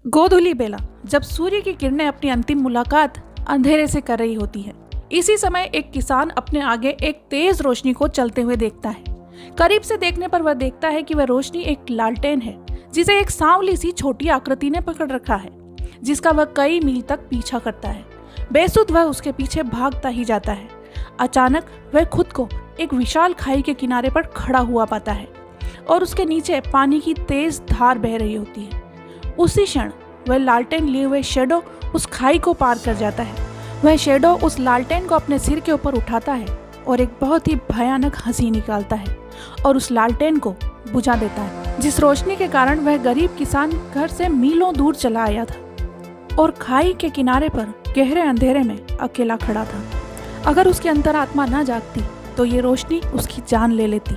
गोधूली बेला जब सूर्य की किरणें अपनी अंतिम मुलाकात अंधेरे से कर रही होती है। इसी समय एक किसान अपने आगे एक तेज रोशनी को चलते हुए देखता है। करीब से देखने पर वह देखता है कि वह रोशनी एक लालटेन है जिसे एक सांवली सी छोटी आकृति ने पकड़ रखा है, जिसका वह कई मील तक पीछा करता है। बेसुध वह उसके पीछे भागता ही जाता है। अचानक वह खुद को एक विशाल खाई के किनारे पर खड़ा हुआ पाता है और उसके नीचे पानी की तेज धार बह रही होती है। उसी क्षण वह लालटेन लिए हुए शैडो उस खाई को पार कर जाता है। वह शैडो उस लालटेन को अपने सिर के ऊपर उठाता है और एक बहुत ही भयानक हंसी निकालता है और उस लालटेन को बुझा देता है, जिस रोशनी के कारण वह गरीब किसान घर से मीलों दूर चला आया था और खाई के किनारे पर गहरे अंधेरे में अकेला खड़ा था। अगर उसकी अंतरात्मा न जागती तो ये रोशनी उसकी जान ले लेती।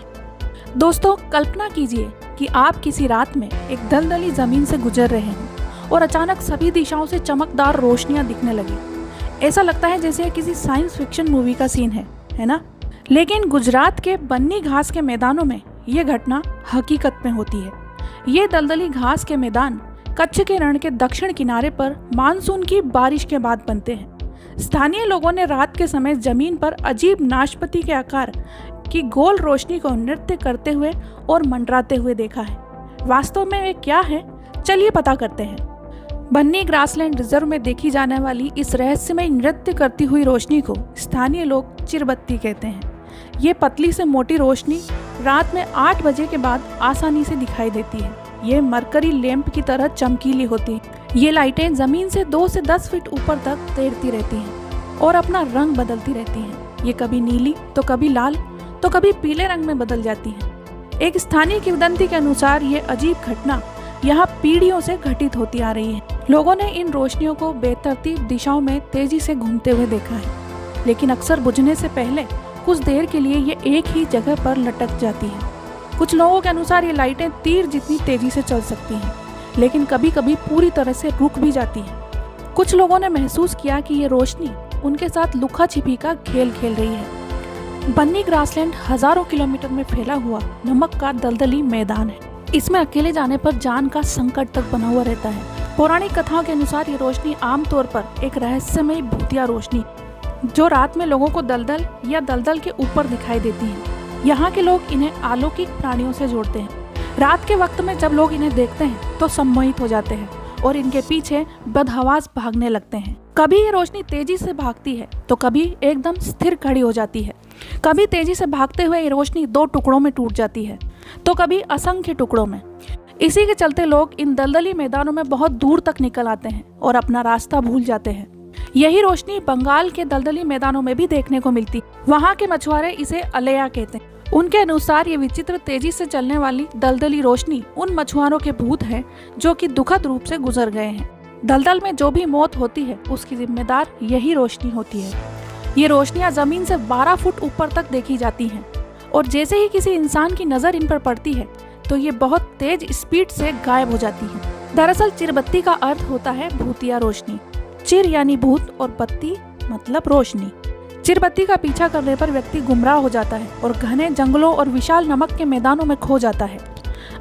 दोस्तों, कल्पना कीजिए कि आप किसी रात में एक दलदली जमीन से गुजर रहे हैं और अचानक सभी दिशाओं से चमकदार रोशनियां दिखने लगी। ऐसा लगता है जैसे किसी साइंस फिक्शन मूवी का सीन है ना? लेकिन गुजरात के बन्नी घास के मैदानों में ये घटना हकीकत में होती है। ये दलदली घास के मैदान कच्छ के रण के दक्षिण किनारे पर मानसून की बारिश के बाद बनते हैं। स्थानीय लोगों ने रात के समय जमीन पर अजीब नाशपाती के आकार की गोल रोशनी को नृत्य करते हुए और मंडराते हुए देखा है। वास्तव में वे क्या है, चलिए पता करते हैं। बन्नी ग्रासलैंड रिजर्व में देखी जाने वाली इस रहस्यमय नृत्य करती हुई रोशनी को स्थानीय लोग चिरबत्ती कहते हैं। ये पतली से मोटी रोशनी रात में 8 बजे के बाद आसानी से दिखाई देती है। ये मरकरी लैंप की तरह चमकीली होती है। ये लाइटें जमीन से 2 से 10 फीट ऊपर तक तैरती रहती हैं और अपना रंग बदलती रहती हैं। ये कभी नीली तो कभी लाल तो कभी पीले रंग में बदल जाती हैं। एक स्थानीय किंवदंती के अनुसार ये अजीब घटना यहाँ पीढ़ियों से घटित होती आ रही है। लोगों ने इन रोशनियों को बेतरतीब दिशाओं में तेजी से घूमते हुए देखा है, लेकिन अक्सर बुझने से पहले कुछ देर के लिए ये एक ही जगह पर लटक जाती है। कुछ लोगों के अनुसार ये लाइटें तीर जितनी तेजी से चल सकती हैं, लेकिन कभी कभी पूरी तरह से रुक भी जाती हैं। कुछ लोगों ने महसूस किया कि ये रोशनी उनके साथ लुका छिपी का खेल खेल रही है। बन्नी ग्रासलैंड हजारों किलोमीटर में फैला हुआ नमक का दलदली मैदान है। इसमें अकेले जाने पर जान का संकट तक बना हुआ रहता है। पौराणिक कथाओं के अनुसार ये रोशनी आमतौर पर एक रहस्यमय भूतिया रोशनी जो रात में लोगों को दलदल या दलदल के ऊपर दिखाई देती है। यहाँ के लोग इन्हें अलौकिक प्राणियों से जोड़ते हैं। रात के वक्त में जब लोग इन्हें देखते हैं तो सम्मोहित हो जाते हैं और इनके पीछे बदहवास भागने लगते हैं। कभी ये रोशनी तेजी से भागती है तो कभी एकदम स्थिर खड़ी हो जाती है। कभी तेजी से भागते हुए ये रोशनी 2 टुकड़ों में टूट जाती है तो कभी असंख्य टुकड़ों में। इसी के चलते लोग इन दलदली मैदानों में बहुत दूर तक निकल आते हैं और अपना रास्ता भूल जाते हैं। यही रोशनी बंगाल के दलदली मैदानों में भी देखने को मिलती। वहाँ के मछुआरे इसे अलैया कहते हैं। उनके अनुसार ये विचित्र तेजी से चलने वाली दलदली रोशनी उन मछुआरों के भूत है जो कि दुखद रूप से गुजर गए हैं। दलदल में जो भी मौत होती है उसकी जिम्मेदार यही रोशनी होती है। ये रोशनियां जमीन से 12 फुट ऊपर तक देखी जाती हैं और जैसे ही किसी इंसान की नजर इन पर पड़ती है तो ये बहुत तेज स्पीड से गायब हो जाती है। दरअसल चिरबत्ती का अर्थ होता है भूतिया रोशनी। चिर यानी भूत और बत्ती मतलब रोशनी। चिरबत्ती का पीछा करने पर व्यक्ति गुमराह हो जाता है और घने जंगलों और विशाल नमक के मैदानों में खो जाता है।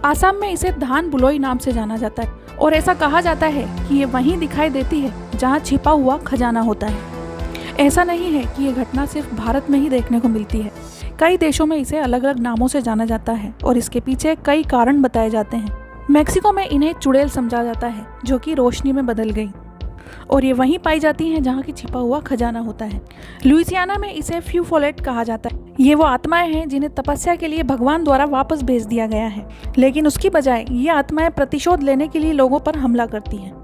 आसाम में इसे धान बुलोई नाम से जाना जाता है और ऐसा कहा जाता है कि ये वहीं दिखाई देती है जहाँ छिपा हुआ खजाना होता है। ऐसा नहीं है कि ये घटना सिर्फ भारत में ही देखने को मिलती है। कई देशों में इसे अलग अलग नामों से जाना जाता है और इसके पीछे कई कारण बताए जाते हैं। मेक्सिको में इन्हें चुड़ैल समझा जाता है जो कि रोशनी में बदल गई और ये वहीं पाई जाती हैं जहाँ की छिपा हुआ खजाना होता है। लुइसियाना में इसे फ्यूफोलेट कहा जाता है। ये वो आत्माएं हैं जिन्हें तपस्या के लिए भगवान द्वारा वापस भेज दिया गया है, लेकिन उसकी बजाय ये आत्माएं प्रतिशोध लेने के लिए लोगों पर हमला करती हैं।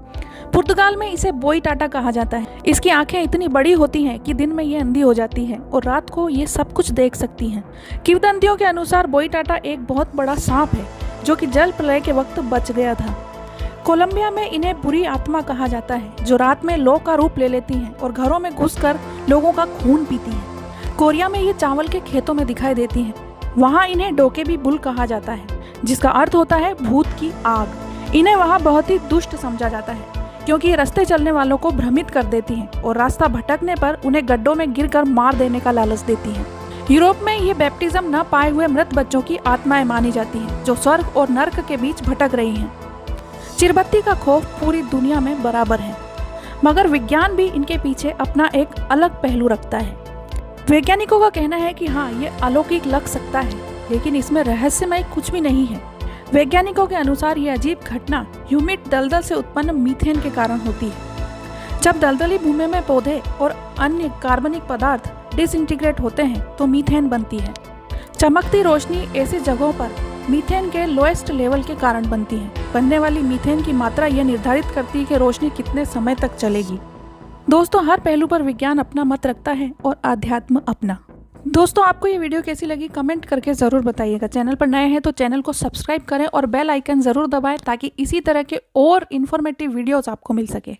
पुर्तगाल में इसे बोईटाटा कहा जाता है। इसकी आंखें इतनी बड़ी होती हैं कि दिन में ये अंधी हो जाती है और रात को ये सब कुछ देख सकती हैं। किंवदंतियों के अनुसार बोईटाटा एक बहुत बड़ा सांप है जो कि जल प्रलय के वक्त बच गया था। कोलंबिया में इन्हें बुरी आत्मा कहा जाता है जो रात में लौ का रूप ले लेती हैं और घरों में घुसकर लोगों का खून पीती हैं। कोरिया में ये चावल के खेतों में दिखाई देती हैं। वहाँ इन्हें डोके भी बुल कहा जाता है जिसका अर्थ होता है भूत की आग। इन्हें वहाँ बहुत ही दुष्ट समझा जाता है क्योंकि ये रास्ते चलने वालों को भ्रमित कर देती हैं और रास्ता भटकने पर उन्हें गड्ढों में गिरकर मार देने का लालच देती हैं। यूरोप में ये बैप्टिज्म न पाए हुए मृत बच्चों की आत्माएं मानी जाती हैं जो स्वर्ग और नर्क के बीच भटक रही हैं। चिरबत्ती का खौफ पूरी दुनिया में बराबर है, मगर विज्ञान भी इनके पीछे अपना एक अलग पहलू रखता है। वैज्ञानिकों का कहना है कि हाँ, ये अलौकिक लग सकता है, लेकिन इसमें रहस्यमय कुछ भी नहीं है। वैज्ञानिकों के अनुसार ये अजीब घटना ह्यूमिड दलदल से उत्पन्न मीथेन के कारण होती है। जब दलदली भूमि में पौधे और अन्य कार्बनिक पदार्थ डिसइंटीग्रेट होते हैं तो मीथेन बनती है। चमकती रोशनी ऐसी जगहों पर मीथेन के लोएस्ट लेवल के कारण बनती है। बनने वाली मीथेन की मात्रा यह निर्धारित करती है कि रोशनी कितने समय तक चलेगी। दोस्तों, हर पहलू पर विज्ञान अपना मत रखता है और आध्यात्म अपना। दोस्तों, आपको ये वीडियो कैसी लगी कमेंट करके ज़रूर बताइएगा। चैनल पर नए हैं तो चैनल को सब्सक्राइब करें और बेल आइकन ज़रूर दबाएं ताकि इसी तरह के और इन्फॉर्मेटिव वीडियोस आपको मिल सके।